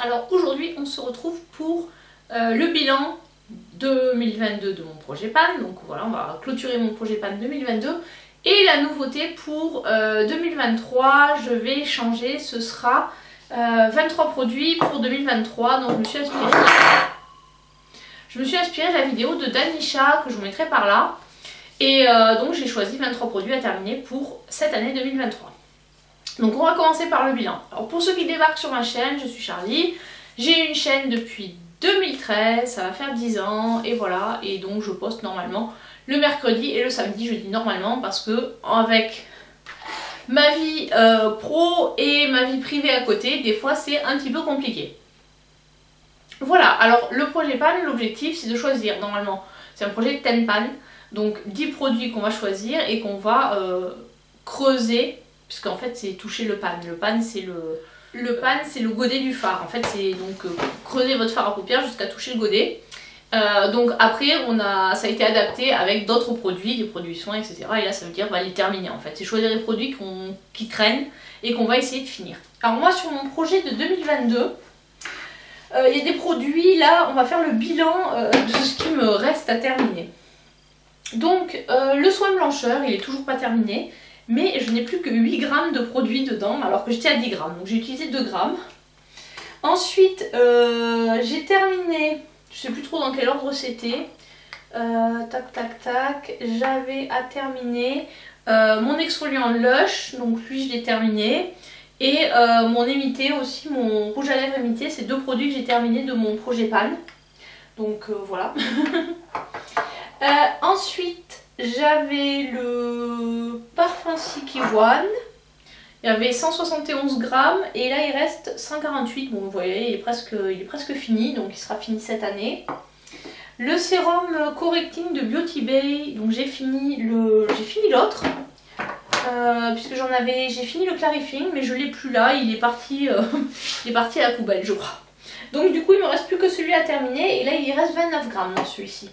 Alors aujourd'hui on se retrouve pour le bilan 2022 de mon projet PAN. Donc voilà, on va clôturer mon projet PAN 2022. Et la nouveauté pour 2023, je vais changer, ce sera 23 produits pour 2023. Donc je me suis inspirée de la vidéo de Danisha que je vous mettrai par là. Et donc j'ai choisi 23 produits à terminer pour cette année 2023. Donc on va commencer par le bilan. Alors pour ceux qui débarquent sur ma chaîne, je suis Charlie. J'ai une chaîne depuis 2013, ça va faire 10 ans et voilà. Et donc je poste normalement le mercredi et le samedi. Je dis normalement parce que avec ma vie pro et ma vie privée à côté, des fois c'est un petit peu compliqué. Voilà, alors le projet PAN, l'objectif c'est de choisir, normalement c'est un projet 10 PAN, donc 10 produits qu'on va choisir et qu'on va creuser, puisqu'en fait c'est toucher le PAN. Le PAN c'est le godet du fard, en fait c'est donc creuser votre fard à paupières jusqu'à toucher le godet. Donc après ça a été adapté avec d'autres produits, des produits soins, etc. Et là ça veut dire les terminer en fait. C'est choisir les produits qui traînent et qu'on va essayer de finir. Alors moi sur mon projet de 2022, il y a des produits, là on va faire le bilan de ce qui me reste à terminer. Donc le soin blancheur il est toujours pas terminé, mais je n'ai plus que 8 grammes de produit dedans alors que j'étais à 10 grammes, donc j'ai utilisé 2 grammes. Ensuite j'ai terminé, je sais plus trop dans quel ordre c'était, j'avais à terminer mon exfoliant Lush, donc lui je l'ai terminé. Et mon émité aussi, mon rouge à lèvres émité, c'est 2 produits que j'ai terminés de mon projet PAN. Donc voilà. Ensuite, j'avais le parfum Silky One. Il y avait 171 grammes et là il reste 148. Bon vous voyez, il est presque fini, donc il sera fini cette année. Le sérum correcting de Beauty Bay, donc j'ai fini l'autre. Puisque j'ai fini le clarifying mais je l'ai plus là, il est parti à la poubelle je crois. Donc du coup il me reste plus que celui à terminer et là il y reste 29 grammes dans celui-ci.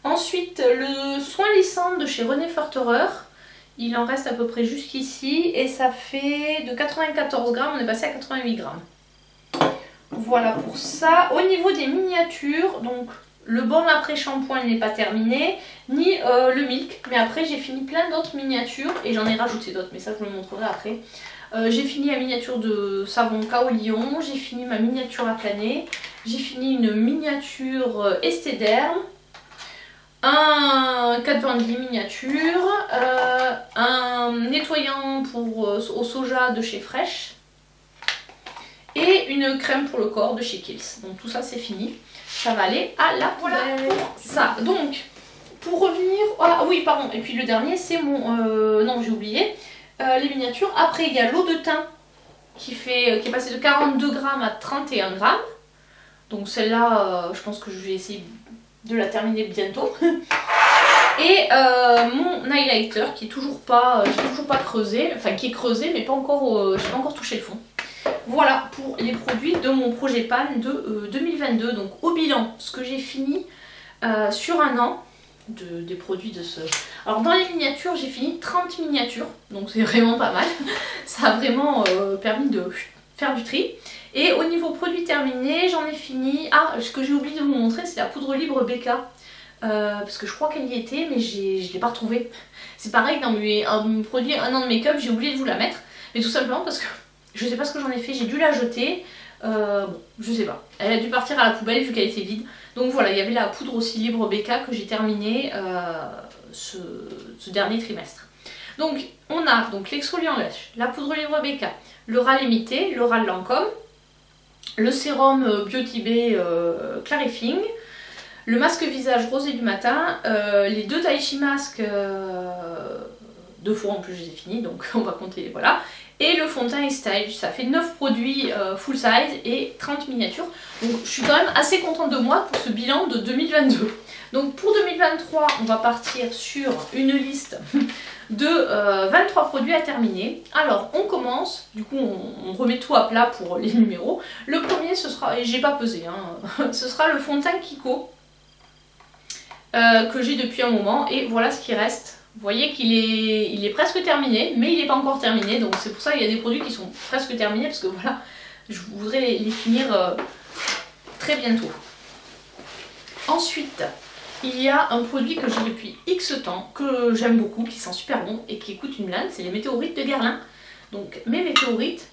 Ensuite le soin lissant de chez René Forterer, il en reste à peu près jusqu'ici et ça fait de 94 grammes, on est passé à 88 grammes. Voilà pour ça. Au niveau des miniatures, donc le baume après shampoing n'est pas terminé, ni le milk, mais après j'ai fini plein d'autres miniatures et j'en ai rajouté d'autres, mais ça je vous le montrerai après. J'ai fini la miniature de savon Kaolion, j'ai fini ma miniature à planer, j'ai fini une miniature Estéderm, un Kat Von D miniature, un nettoyant au soja de chez Fresh et une crème pour le corps de chez Kiehl's. Donc tout ça c'est fini. Ça va aller à la poubelle. Voilà pour ça. Donc, pour revenir... Ah oui, pardon. Et puis le dernier, c'est mon... non, j'ai oublié. Les miniatures. Après, il y a l'eau de thym qui est passée de 42 grammes à 31 grammes. Donc celle-là, je pense que je vais essayer de la terminer bientôt. Et mon highlighter qui est toujours pas... j'ai toujours pas creusé. Enfin, qui est creusé, mais pas encore... j'ai pas encore touché le fond. Voilà pour les produits de mon projet PAN de 2022. Donc au bilan, ce que j'ai fini sur un an des produits de ce... Alors dans les miniatures, j'ai fini 30 miniatures, donc c'est vraiment pas mal. Ça a vraiment permis de faire du tri. Et au niveau produits terminés, j'en ai fini... Ah, ce que j'ai oublié de vous montrer, c'est la poudre libre BK. Parce que je crois qu'elle y était, mais je ne l'ai pas retrouvée. C'est pareil dans mes produits 1 an de make-up, j'ai oublié de vous la mettre. Mais tout simplement parce que je sais pas ce que j'en ai fait, j'ai dû la jeter, bon, je sais pas. Elle a dû partir à la poubelle vu qu'elle était vide. Donc voilà, il y avait la poudre aussi libre BK que j'ai terminée ce dernier trimestre. Donc on a l'exfoliant Lush, la poudre libre BK, le ras limité, le ras Lancôme, le sérum Beauty Bay Clarifying, le masque visage rosé du matin, les 2 Taichi masques 2 fois en plus je les ai finis, donc on va compter, voilà. Et le fond de teint Style, ça fait 9 produits full size et 30 miniatures. Donc je suis quand même assez contente de moi pour ce bilan de 2022. Donc pour 2023, on va partir sur une liste de 23 produits à terminer. Alors on commence, du coup on remet tout à plat pour les numéros. Le premier ce sera, et j'ai pas pesé, hein, ce sera le fond de teint Kiko que j'ai depuis un moment. Et voilà ce qui reste. Vous voyez qu'il est presque terminé, mais il n'est pas encore terminé, donc c'est pour ça qu'il y a des produits qui sont presque terminés, parce que voilà, Je voudrais les finir très bientôt. Ensuite, il y a un produit que j'ai depuis X temps, que j'aime beaucoup, qui sent super bon et qui coûte une blinde, c'est les météorites de Guerlain. Donc mes météorites,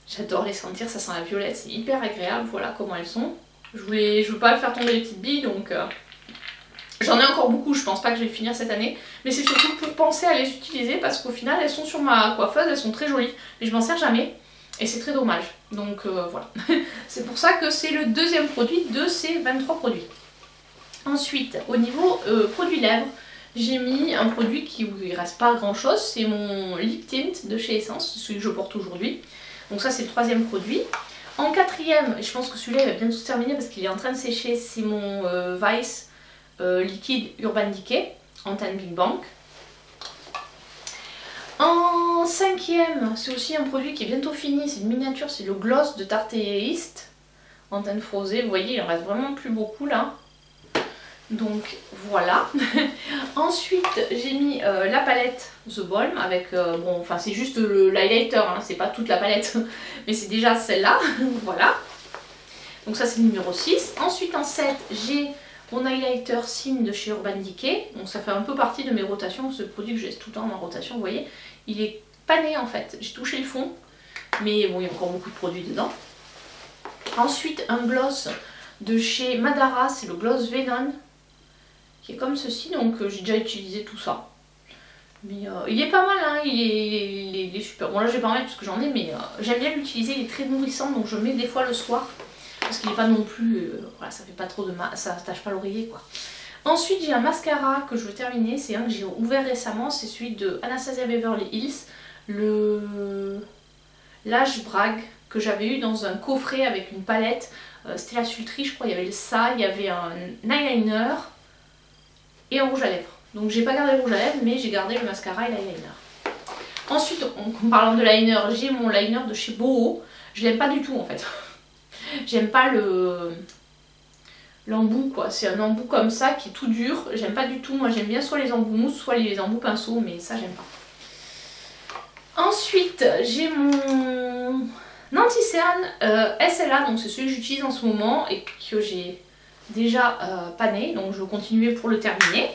j'adore les sentir, ça sent la violette, c'est hyper agréable, voilà comment elles sont. Je veux pas faire tomber les petites billes, donc j'en ai encore beaucoup, je pense pas que je vais finir cette année. Mais c'est surtout pour penser à les utiliser, parce qu'au final elles sont sur ma coiffeuse, elles sont très jolies, mais je m'en sers jamais. Et c'est très dommage, donc voilà. C'est pour ça que c'est le deuxième produit de ces 23 produits. Ensuite, au niveau produit lèvres, j'ai mis un produit qui il reste pas grand chose, c'est mon lip tint de chez Essence, celui que je porte aujourd'hui. Donc ça c'est le troisième produit. En quatrième, et je pense que celui-là il va bientôt se terminer parce qu'il est en train de sécher, c'est mon Vice liquide Urban Decay en teinte Big Bang. En cinquième, c'est aussi un produit qui est bientôt fini, c'est une miniature, c'est le gloss de Tarte East en teinte frosée. Vous voyez, il en reste vraiment plus beaucoup là. Donc voilà. Ensuite j'ai mis la palette The Balm avec, bon enfin c'est juste l'highlighter, hein, c'est pas toute la palette, mais c'est déjà celle-là, voilà. Donc ça c'est le numéro 6. Ensuite en 7 j'ai mon highlighter Cine de chez Urban Decay. Donc ça fait un peu partie de mes rotations, ce produit que j'ai tout le temps en rotation, vous voyez. Il est pané en fait, j'ai touché le fond, mais bon il y a encore beaucoup de produits dedans. Ensuite un gloss de chez Madara, c'est le gloss Venom, qui est comme ceci, donc j'ai déjà utilisé tout ça. Mais il est pas mal, hein, il est super. Bon là je vais pas en mettre parce que j'en ai, mais j'aime bien l'utiliser, il est très nourrissant, donc je le mets des fois le soir. Parce qu'il n'est pas non plus, voilà, ça fait pas trop de mal, ça tâche pas l'oreiller quoi. Ensuite j'ai un mascara que je veux terminer, c'est un que j'ai ouvert récemment, c'est celui de Anastasia Beverly Hills, le Lash Brag, que j'avais eu dans un coffret avec une palette, c'était la Sultry je crois, il y avait ça, il y avait un eyeliner et un rouge à lèvres. Donc j'ai pas gardé le rouge à lèvres, mais j'ai gardé le mascara et l'eyeliner. Ensuite, en parlant de liner, j'ai mon liner de chez Boho. Je l'aime pas du tout en fait. J'aime pas l'embout quoi. C'est un embout comme ça qui est tout dur. J'aime pas du tout. Moi j'aime bien soit les embouts mousse, soit les embouts pinceau, mais ça j'aime pas. Ensuite, j'ai mon anti-cerne SLA, donc c'est celui que j'utilise en ce moment et que j'ai déjà pané, donc je vais continuer pour le terminer.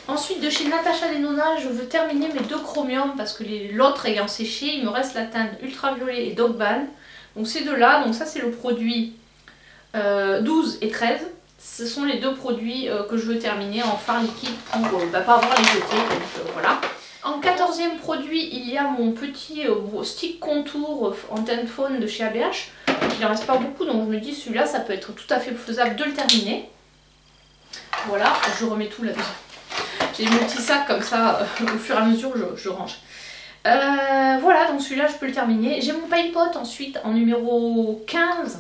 Ensuite de chez Natasha Denona, je veux terminer mes deux chromiums parce que l'autre ayant séché, il me reste la teinte Ultraviolet et Dog Ban. Donc ces deux là, donc ça c'est le produit 12 et 13. Ce sont les deux produits que je veux terminer en fard liquide pour pas avoir les jeter, donc voilà. En 14e produit, il y a mon petit stick contour en teinte faune de chez ABH. Donc il en reste pas beaucoup, donc je me dis celui-là ça peut être tout à fait faisable de le terminer. Voilà, je remets tout là-dedans. J'ai mon petit sac comme ça, au fur et à mesure je range. Voilà, donc celui-là je peux le terminer. J'ai mon paint pot ensuite en numéro 15.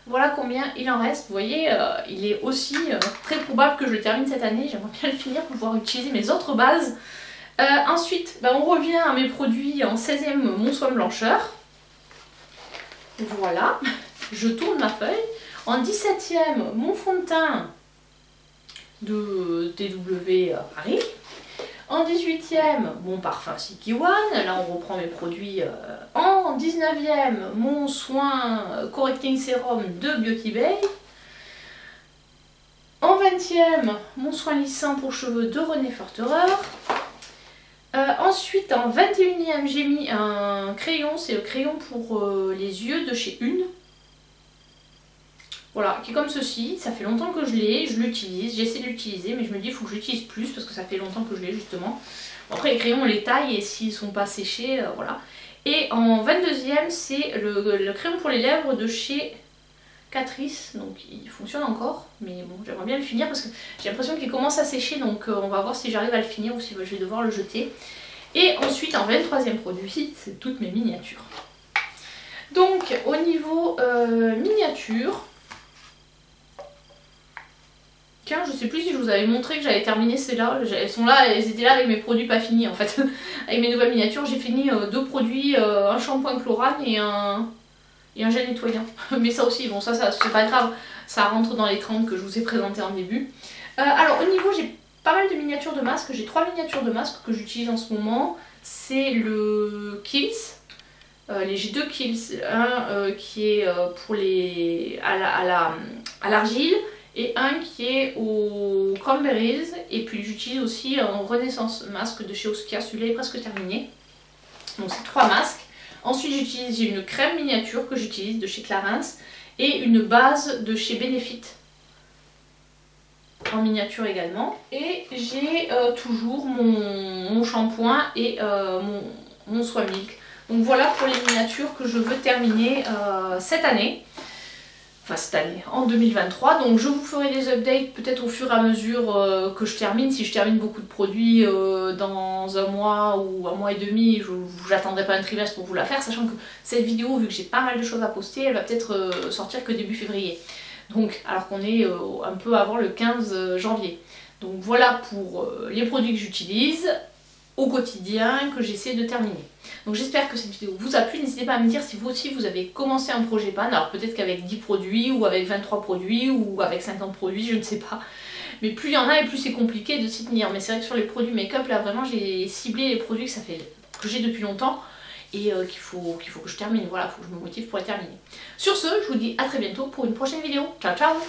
Voilà combien il en reste. Vous voyez, il est aussi très probable que je le termine cette année. J'aimerais bien le finir pour pouvoir utiliser mes autres bases. Ensuite, on revient à mes produits en 16e, mon soin blancheur. Voilà, je tourne ma feuille. En 17e, mon fond de teint de TW Paris. En 18e, mon parfum Silky One. Là, on reprend mes produits. En 19e, mon soin Correcting Serum de Beauty Bay. En 20e, mon soin lissant pour cheveux de René Forterer. Ensuite, en 21e, j'ai mis un crayon. C'est le crayon pour les yeux de chez Une. Voilà, qui est comme ceci. Ça fait longtemps que je l'ai, je l'utilise, j'essaie de l'utiliser, mais je me dis il faut que je l'utilise plus parce que ça fait longtemps que je l'ai justement. Bon, après les crayons on les taille et s'ils sont pas séchés, voilà. Et en 22e, c'est le crayon pour les lèvres de chez Catrice, donc il fonctionne encore, mais bon j'aimerais bien le finir parce que j'ai l'impression qu'il commence à sécher, donc on va voir si j'arrive à le finir ou si je vais devoir le jeter. Et ensuite en 23e produit, c'est toutes mes miniatures. Donc au niveau miniature, tiens, je sais plus si je vous avais montré que j'avais terminé celles-là. Elles sont là, elles étaient là avec mes produits pas finis en fait. Avec mes nouvelles miniatures, j'ai fini deux produits, un shampoing chlorane et un gel nettoyant. Mais ça aussi, bon ça c'est pas grave, ça rentre dans les 30 que je vous ai présenté en début. Alors au niveau, j'ai pas mal de miniatures de masques. J'ai 3 miniatures de masques que j'utilise en ce moment. C'est le Kiehl's J'ai deux kills, un qui est pour à l'argile et un qui est aux cranberries, et puis j'utilise aussi un Renaissance masque de chez Oskia, celui-là est presque terminé. Donc c'est 3 masques. Ensuite j'utilise une crème miniature que j'utilise de chez Clarins et une base de chez Benefit en miniature également. Et j'ai toujours mon shampoing et mon soin milk. Donc voilà pour les miniatures que je veux terminer cette année. Enfin cette année, en 2023. Donc je vous ferai des updates peut-être au fur et à mesure que je termine. Si je termine beaucoup de produits dans un mois ou un mois et demi, j'attendrai pas un trimestre pour vous la faire, sachant que cette vidéo, vu que j'ai pas mal de choses à poster, elle va peut-être sortir que début février. Donc alors qu'on est un peu avant le 15 janvier. Donc voilà pour les produits que j'utilise au quotidien, que j'essaie de terminer. Donc j'espère que cette vidéo vous a plu. N'hésitez pas à me dire si vous aussi vous avez commencé un projet pan. Alors peut-être qu'avec 10 produits ou avec 23 produits ou avec 50 produits, je ne sais pas. Mais plus il y en a et plus c'est compliqué de s'y tenir. Mais c'est vrai que sur les produits make-up, là vraiment j'ai ciblé les produits que j'ai depuis longtemps et qu'il faut que je termine. Voilà, il faut que je me motive pour les terminer. Sur ce, je vous dis à très bientôt pour une prochaine vidéo. Ciao ciao!